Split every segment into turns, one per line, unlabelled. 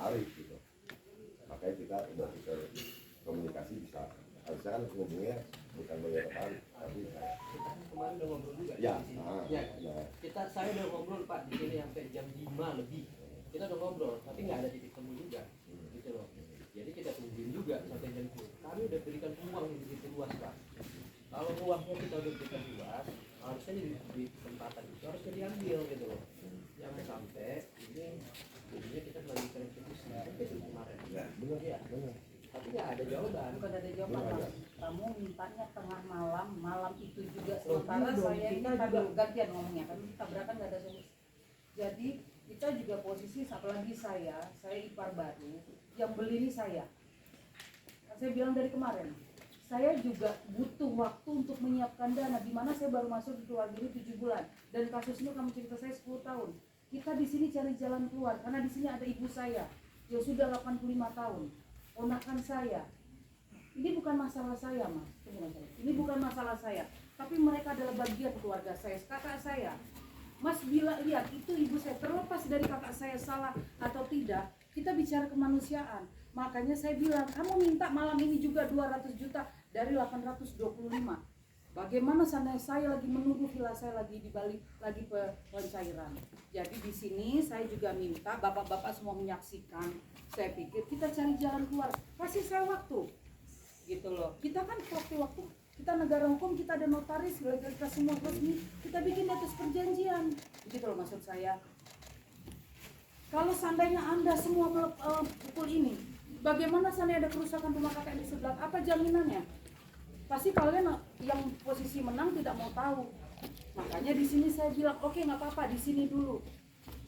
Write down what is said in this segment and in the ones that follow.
tarik gitu. Makanya kita udah kita komunikasi bisa. Harusnya kan ngomongnya bukan bayar tarik, tapi
kemarin udah ngobrol juga.
ya,
Ya, saya udah ngobrol Pak di sini sampai jam 5 lebih. Kita udah ngobrol, tapi nggak ada titik temu juga, gitu loh. Jadi kita tungguin juga sampai jam 10. Kami udah berikan uang yang begitu luas Pak. Kalau uangnya kita udah berikan luas, harusnya di kesempatan itu harusnya diambil gitu loh. Jangan sampai ini jadinya kita melanjutkan eksekusi sampai itu kemarin.
ya benar
Ya,
benar.
tapi nggak ada jawaban.
Bukan ada jawaban, Mas. Kamu mintanya tengah malam itu juga
Oh,
sementara
iya dong,
saya ini
kita juga
gantian ngomongnya kan tabrakan nggak ada solusi. Jadi kita juga posisi apalagi saya ipar baru yang beli ini saya bilang dari kemarin saya juga butuh waktu untuk menyiapkan dana di mana saya baru masuk di keluarga ini 7 bulan dan kasus ini kamu cerita saya 10 tahun. Kita di sini cari jalan keluar karena di sini ada ibu saya yang sudah 85 tahun, ponakan saya. Ini bukan masalah saya, Mas. Ini bukan masalah saya, tapi mereka adalah bagian keluarga saya, kakak saya. Mas bila lihat itu ibu saya, terlepas dari kakak saya salah atau tidak, kita bicara kemanusiaan. Makanya saya bilang, kamu minta malam ini juga 200 juta dari 825. Bagaimana seandainya saya lagi menuduh villa saya lagi di Bali lagi pencairan. Jadi di sini saya juga minta bapak-bapak semua menyaksikan. Saya pikir kita cari jalan keluar. Kasih saya waktu. Gitu loh. Kita kan waktu kita negara hukum, kita ada notaris, kita semua resmi, kita bikin di atas perjanjian. Gitu loh maksud saya. Kalau seandainya Anda semua pukul ini, bagaimana seandainya ada kerusakan rumah kakek di sebelah? Apa jaminannya? Pasti kalian yang posisi menang tidak mau tahu. Makanya di sini saya bilang, oke, nggak apa-apa, di sini dulu.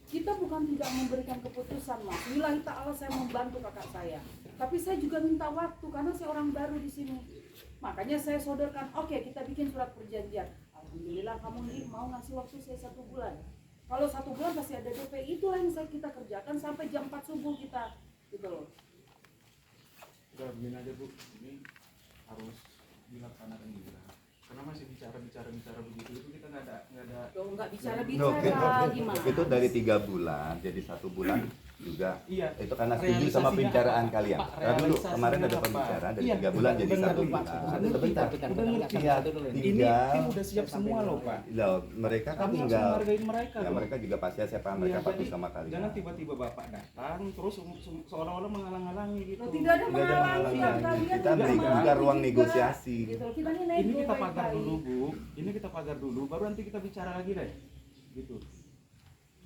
Kita bukan tidak memberikan keputusan, Mas. Lillahi ta'ala saya membantu kakak saya. Tapi saya juga minta waktu karena saya orang baru di sini. Makanya saya sodorkan, oke, kita bikin surat perjanjian. Alhamdulillah kamu nih mau ngasih waktu saya 1 bulan. Kalau 1 bulan pasti ada DP, itulah yang kita kerjakan sampai jam 4 subuh kita. Gitu loh.
Udah begini aja Bu, ini harus dilaksanakan juga. Karena masih bicara begitu itu kita nggak ada.
Loh, nggak bicara gimana?
Itu dari 3 bulan jadi 1 bulan juga.
Iya.
Itu karena setuju sama pembicaraan kalian. Nah, dulu kemarin ada pembicaraan dari 3 bulan jadi 1 bulan. Sebentar. Iya,
Ini tim udah siap semua loh Pak.
Loh, mereka kan
Kami harus
tinggal.
menghargai mereka.
Ya
loh.
mereka juga pasti siapa mereka
Iya,
patuh
jadi
sama kalian.
jangan tiba-tiba Bapak datang terus seolah-olah menghalang-halangi gitu.
Loh, tidak ada
Nggak ada
menghalangi,
menghalangi.
kita
Kita beri
menghalangi
juga ruang
juga.
negosiasi.
Gitu. Kita ini nego
Ini kita pagar
baik-baik.
dulu Bu. Ini kita pagar dulu baru nanti kita bicara lagi deh. Gitu.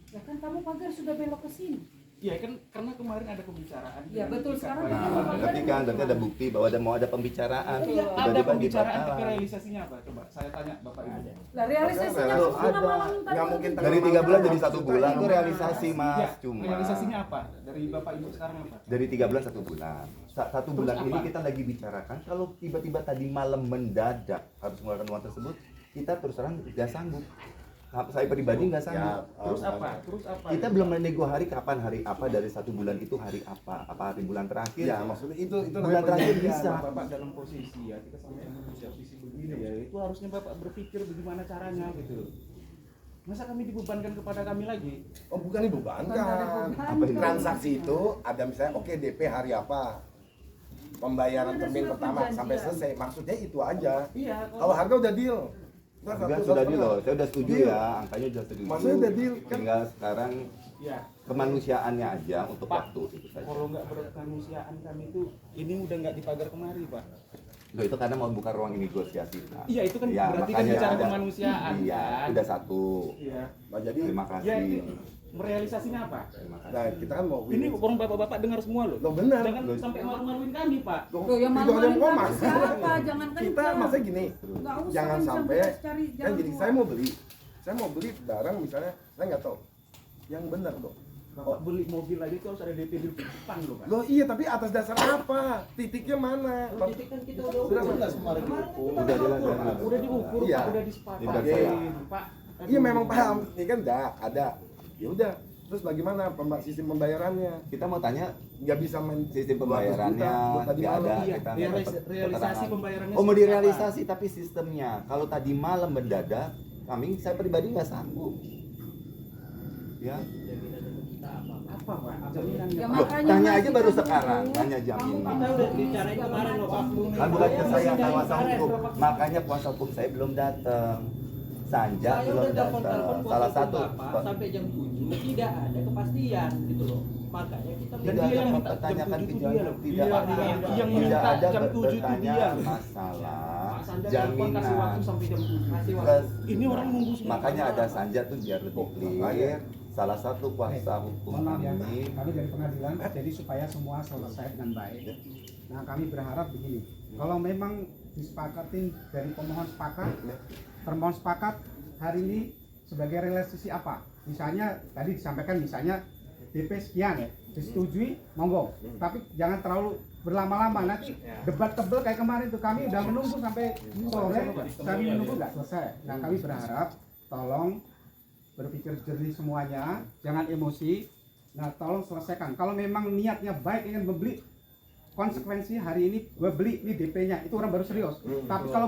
Ya kan kamu pagar sudah belok ke sini.
Iya kan karena kemarin ada pembicaraan.
Iya, betul. Sekarang
Nah, berarti kan berarti ada bukti bahwa mau ada pembicaraan.
Iya,
ada
Tiba-tiba
pembicaraan tapi
dibatalkan.
realisasinya apa? Coba saya tanya Bapak Ibu.
Lah realisasinya
Ada.
sudah malam tadi.
Nggak mungkin
Dari 3 bulan jadi 1 bulan itu realisasi Mas.
Iya,
Cuma
realisasinya apa? Dari Bapak Ibu sekarang apa?
dari 3 bulan 1 bulan. 1 bulan
Terus
ini
apa?
kita lagi bicarakan kalau tiba-tiba tadi malam mendadak harus mengeluarkan uang tersebut, kita terus terang nggak sanggup. Saya pribadi nggak sanggup.
Terus apa? Terus apa?
Kita belum menego hari kapan hari apa dari 1 bulan itu hari apa hari bulan terakhir.
Ya maksudnya itu
Bulan terakhir
perjanjian.
bisa.
Bapak dalam posisi ya kita sampai posisi begini ya itu harusnya Bapak berpikir bagaimana caranya gitu. Masa kami dibebankan kepada kami lagi?
Oh bukan dibebankan.
Apa itu?
Transaksi itu ada misalnya oke DP hari apa, pembayaran termin pertama sampai selesai. Maksudnya itu aja.
Iya.
Kalau harga udah deal.
Harga sudah deal loh, saya udah setuju
Deal.
ya, angkanya sudah setuju.
Maksudnya udah deal, kan?
Tinggal sekarang
Ya.
kemanusiaannya aja untuk
Pak,
waktu itu saja.
kalau nggak berkemanusiaan kami itu ini udah nggak dipagar kemari Pak.
Loh, itu karena mau buka ruang negosiasi. Pak.
Iya itu kan
Ya,
berarti kan
makanya
bicara
ada-
kemanusiaan
Iya,
kan.
udah 1.
Iya.
Nah jadi
Terima
Ya
kasih.
ini merealisasinya apa?
Terima kasih.
nah kita kan mau
Ini orang bapak-bapak dengar semua loh.
Loh benar.
Jangan sampai malu-maluin kami Pak.
Loh, yang
Itu ada
malu-maluin
koma.
kamu siapa? Jangan
Kita
kencang.
masa gini,
Nggak usah
jangan
kencang,
sampai
kita cari
kan
jalan
gini,
keluar.
saya mau beli barang misalnya, saya nggak tahu yang benar dong.
Bapak beli mobil aja itu harus ada DP di depan loh Pak.
Loh iya tapi atas dasar apa? Titiknya mana?
Titik kan kita udah
Sudah
ukur.
benar
Kemarin
Udah jelas.
Udah diukur
Iya.
Pak, udah
Di
disepakati
belakang.
Pak.
Iya memang paham, ini kan udah ada. Ya udah, terus bagaimana sistem pembayarannya?
Kita mau tanya
Nggak bisa main
sistem pembayarannya
tadi
nggak
malam.
ada.
Iya,
kita nggak dapat
realisasi
keterangan.
pembayarannya.
Oh mau
seperti
direalisasi tapi sistemnya. Kalau tadi malam mendadak, saya pribadi nggak sanggup. Ya,
Jaminan dari kita apa?
apa Pak jaminannya?
Ya,
Pak?
Loh,
makanya
tanya aja
masih
baru
kan
sekarang,
dulu.
tanya
Kamu
jaminan.
Kita udah bicarain kemarin loh Pak.
Kan bukan ke saya kuasa hukum, makanya kuasa hukum saya belum datang. Sanja
Saya
belum
udah telepon-telepon
datang.
kuasa
Salah
hukum
satu
Bapak sampai jam 7 tidak ada kepastian gitu loh. Makanya kita
tidak
dia
ada
yang minta
mempertanyakan
jam 7
kejadian,
dia loh.
tidak
Dia
ada
yang
tidak
minta
ada
jam 7 itu
bertanya
dia.
masalah
Pak Sanja telepon kasih waktu
jaminan.
sampai jam 7.
kasih waktu.
Plus,
Ini orang nunggu semua.
makanya ada Sanja tuh biar lebih clear. Salah satu kuasa hukum
Mohon maaf ya,
kami
kami dari pengadilan, jadi supaya semua selesai dengan baik. Nah, kami berharap begini, kalau memang disepakati dari pemohon sepakat, termohon sepakat hari ini sebagai realisasi apa? Misalnya tadi disampaikan misalnya DP sekian ya, disetujui, monggo. Tapi jangan terlalu berlama-lama, nanti debat tebel kayak kemarin tuh kami udah menunggu sampai sore, kami menunggu nggak selesai. Nah, kami berharap tolong berpikir jernih semuanya, jangan emosi. Nah, tolong selesaikan. Kalau memang niatnya baik ingin membeli, konsekuensi hari ini gue beli ini DP-nya, itu orang baru serius. Tapi kalau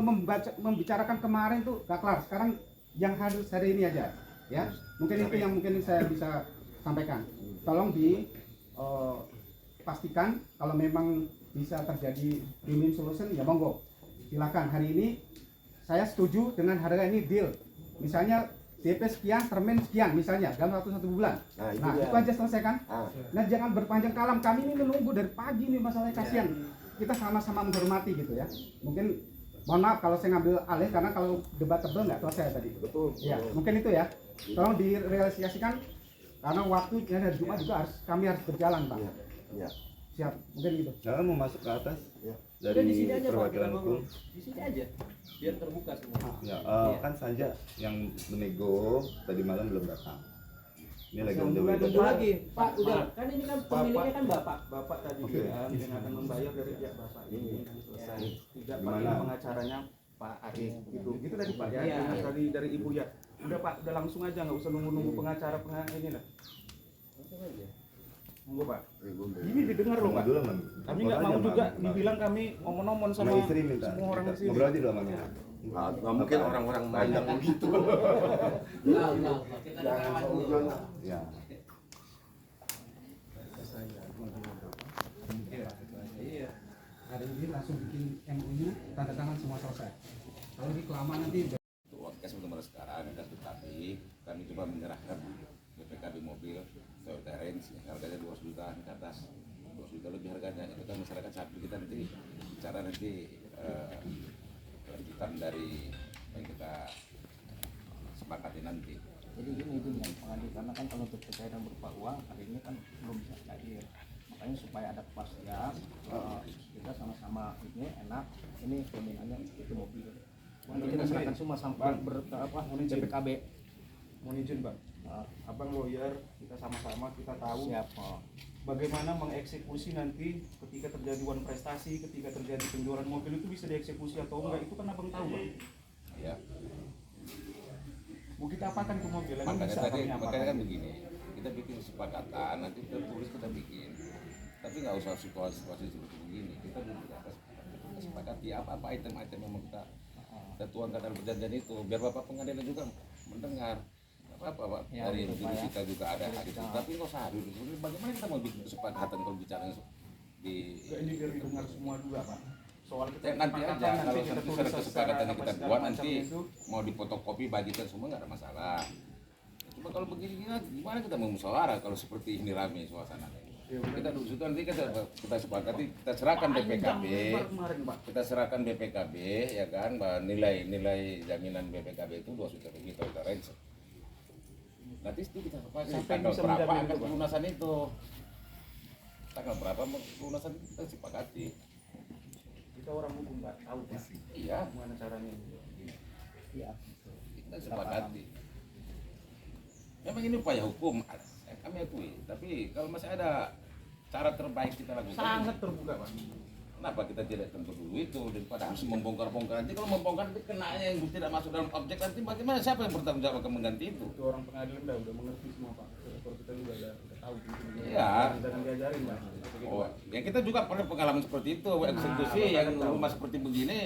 membicarakan kemarin tuh gak kelar. Sekarang yang harus hari ini aja, ya. Mungkin itu yang mungkin saya bisa sampaikan. Tolong pastikan kalau memang bisa terjadi win-win solution, ya monggo. Silakan hari ini saya setuju dengan harga ini deal. Misalnya DP sekian, termin sekian misalnya dalam satu bulan. Nah, itu aja selesaikan. Nah, jangan berpanjang kalam. Kami ini menunggu dari pagi nih, masalahnya kasihan. Kita sama-sama menghormati gitu ya. Mungkin mohon maaf kalau saya ngambil alih karena kalau debat tebel nggak selesai tadi.
Betul.
Ya, mungkin itu ya. Tolong direalisasikan karena waktu hari Jumat juga kami harus berjalan, Pak.
Iya.
Siap, mungkin gitu.
jangan mau masuk ke atas
Udah di
dari
sini aja Pak.
perwakilan
kita
hukum.
ngobrol. Di sini aja. Biar terbuka semua.
Ya,
Iya.
kan Sanja yang menego tadi malam belum datang. Ini lagi on the
Yang
way.
Tunggu lagi, Pak. Udah. Kan ini kan pemiliknya kan Bapak.
Bapak tadi
Oke.
bilang yang akan membayar dari pihak Bapak ini selesai. Tidak
Gimana?
pakai pengacaranya Pak Arif gitu. Gitu tadi Pak ya.
Iya.
Dari Ibu ya. Udah Pak, udah langsung aja nggak usah nunggu-nunggu pengacara ini lah.
Langsung aja.
Monggo Pak. Ini didengar loh
Tunggu
Pak.
dulu, Man.
Kami
Ngobrol
nggak
aja,
mau
Man.
juga
Man.
dibilang kami ngomong-ngomong
sama
sama
istri minta.
semua orang di sini.
Ngobrol aja dulu sama Mira.
Nggak mungkin orang-orang mandang begitu.
Enggak. Kita ada kawan dulu.
Ya.
Iya.
Hari ini langsung bikin MOU, tanda tangan semua selesai. Kalau di kelamaan nanti
Podcast untuk sekarang dan tetapi kami coba menyerahkan BPKB mobil Toyota Range yang harganya 200 juta ke atas 200 juta lebih harganya itu kan masyarakat sapi kita nanti bicara nanti lanjutan dari yang kita sepakati nanti.
Jadi gini yang pengadilan karena kan kalau untuk kekayaan berupa uang hari ini kan belum bisa cair. Makanya supaya ada kepastian kita sama-sama ini enak. Ini peminatnya itu mobil. Nanti kita serahkan semua sampai BPKB.
Mohon izin Pak, Abang lawyer, kita sama-sama kita tahu
Siap.
bagaimana mengeksekusi nanti ketika terjadi one prestasi, ketika terjadi penjualan mobil itu bisa dieksekusi atau enggak, itu kan Abang tahu Bang.
Ya,
Mau kita apakan ke mobil, emang
makanya
bisa
tadi
kami apakan?
makanya kan begini, kita bikin kesepakatan nanti kita tulis kita bikin, tapi nggak usah situasi seperti begini. Kita dulu di atas kesepakati apa item-item yang mau kita tuangkan dalam perjanjian itu, biar bapak pengadilan juga mendengar. Apa Pak,
Ya,
dari
betul,
diri
Pak, ya.
kita juga ada hadis itu, tapi nggak usah hadis. Bagaimana kita mau bikin kesepakatan kalau bicara di
Enggak, ini biar didengar semua juga Pak. Soal kita
nanti
kesepakatan,
aja kalau
kita
nanti
tulis
ada
secara
kesepakatan yang
apa
kita
segala
buat
macamnya
nanti
itu.
mau difotokopi bagikan semua nggak ada masalah. Cuma kalau begini gimana kita mau musyawarah kalau seperti ini rame suasananya. Kita dulu situ nanti kita sepakati, kita serahkan BPKB,
Kemarin Pak.
kita serahkan BPKB ya kan, bahwa nilai jaminan BPKB itu 2 juta lebih Toyota Range. Nanti itu kita sepakati
Siapa yang
tanggal
bisa
berapa
menjamin
akan
itu, Pak?
pelunasan itu, tanggal berapa pelunasan itu kita sepakati.
Kita orang hukum nggak tahu Pak.
Iya,
Gimana caranya?
Iya.
kita sepakati. Memang ini upaya hukum, kami akui. Tapi kalau masih ada cara terbaik kita lakukan,
Sangat terbuka Pak.
kenapa kita tidak tentu dulu itu daripada harus membongkar-bongkar. Nanti kalau membongkar nanti kenanya yang tidak masuk dalam objek, nanti bagaimana siapa yang bertanggung jawab akan mengganti itu?
Itu orang pengadilan udah mengerti semua Pak. Kalau kita juga udah tahu gitu.
Iya.
Dan diajarin Pak. Begitu,
Oh,
Pak.
yang kita juga pernah pengalaman seperti itu, eksekusi
Bapak
yang
kan tahu.
rumah seperti begini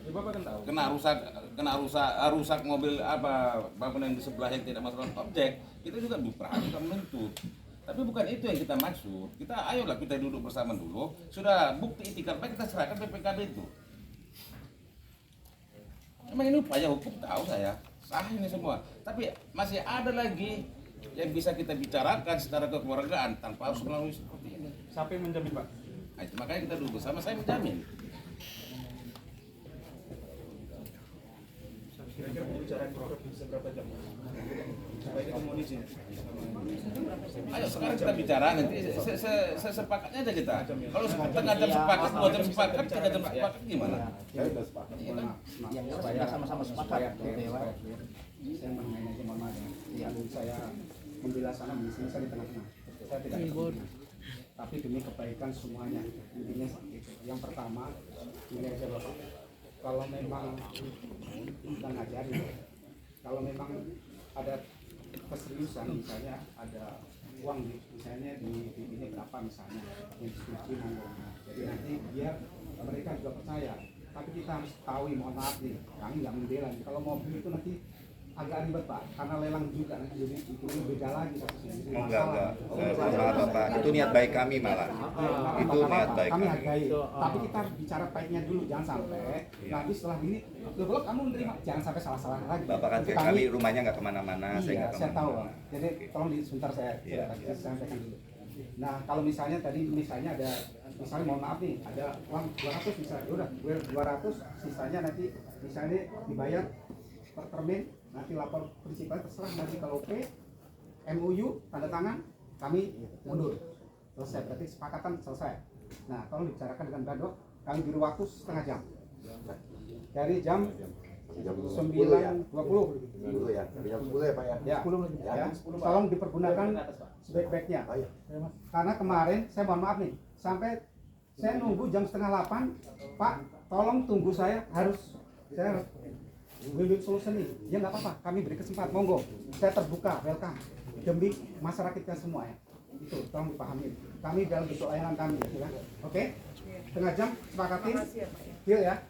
Ya, Bapak kan tahu.
kena rusak mobil apa bangunan yang di sebelah yang tidak masuk dalam objek, itu juga berhak kita menuntut. Tapi bukan itu yang kita maksud. Kita ayolah kita duduk bersama dulu. Sudah bukti itikad baik kita serahkan PPKB itu. Emang ini upaya hukum tahu saya sah ini semua. Tapi masih ada lagi yang bisa kita bicarakan secara kekeluargaan tanpa harus melalui seperti ini.
Siapa yang menjamin Pak?
Nah, itu makanya kita duduk bersama, saya menjamin.
Kira-kira pembicaraan bisa berapa jam? Supaya kita mau izin.
Ayo sekarang kita bicara, nanti sepakatnya aja kita. Kalau setengah jam sepakat, 2 jam sepakat, 3 jam sepakat gimana?
Saya sudah sepakat.
Iya kan?
yang jelas kita sama-sama sepakat gitu ya Pak.
Saya mengenai aja mohon maaf ya. Saya membela sana di sini, saya di tengah-tengah. Saya tidak ada. Tapi demi kebaikan semuanya. Intinya itu. Yang pertama, ini aja Bapak. Kalau memang kita ngajarin, kalau memang ada keseriusan, misalnya ada uang misalnya di ini berapa misalnya yang diskusi jadi nanti biar mereka juga percaya. Tapi kita harus tahu, mohon maaf nih, kami nggak membela. Kalau mobil itu nanti agak ribet Pak, karena lelang juga nanti jadi itu beda lagi kasusnya. Jadi
Oh, enggak.
masalah.
Malah Bapak, itu niat baik kami malah. Itu niat baik
kami
kami.
hargai. Tapi kita harus bicara baiknya dulu, jangan sampai nanti setelah ini, loh kamu menerima, jangan sampai salah-salah lagi.
Bapak kan
Itu
tiap kali rumahnya nggak kemana-mana, saya
Iya,
nggak
saya tahu.
kemana-mana.
Jadi tolong sebentar saya
Iya,
saya sampaikan dulu. Nah, kalau misalnya tadi misalnya ada misalnya mohon maaf nih, ada uang 200 misalnya, ya udah 200 sisanya nanti misalnya dibayar per termin, nanti lapor prinsipal terserah, nanti kalau P MOU tanda tangan kami mundur. Selesai, berarti kesepakatan selesai. Nah, tolong dibicarakan dengan Badok, kami beri waktu setengah jam. Dari jam 9.20
Dulu ya, dari jam 10 ya Pak ya.
ya, ya. Tolong dipergunakan sebaik-baiknya. Karena kemarin saya mohon maaf nih, sampai saya nunggu jam setengah 8, Pak, tolong tunggu saya harus win-win solution nih. Ya nggak apa-apa, kami beri kesempatan, monggo. Saya terbuka, welcome. Demi masyarakat kita semua ya. Itu tolong dipahami. Kami dalam bentuk layanan kami, ya. Oke? Setengah jam sepakatin, deal ya.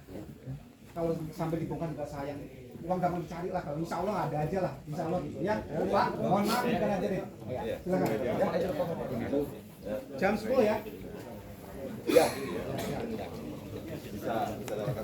Kalau sampai dibongkar juga sayang. Uang gampang dicari lah, kalau insya Allah ada aja lah, insya Allah gitu ya. Pak, mohon maaf bukan aja deh. Silakan. Ya. Jam 10 ya.
Iya.
Bisa lakukan.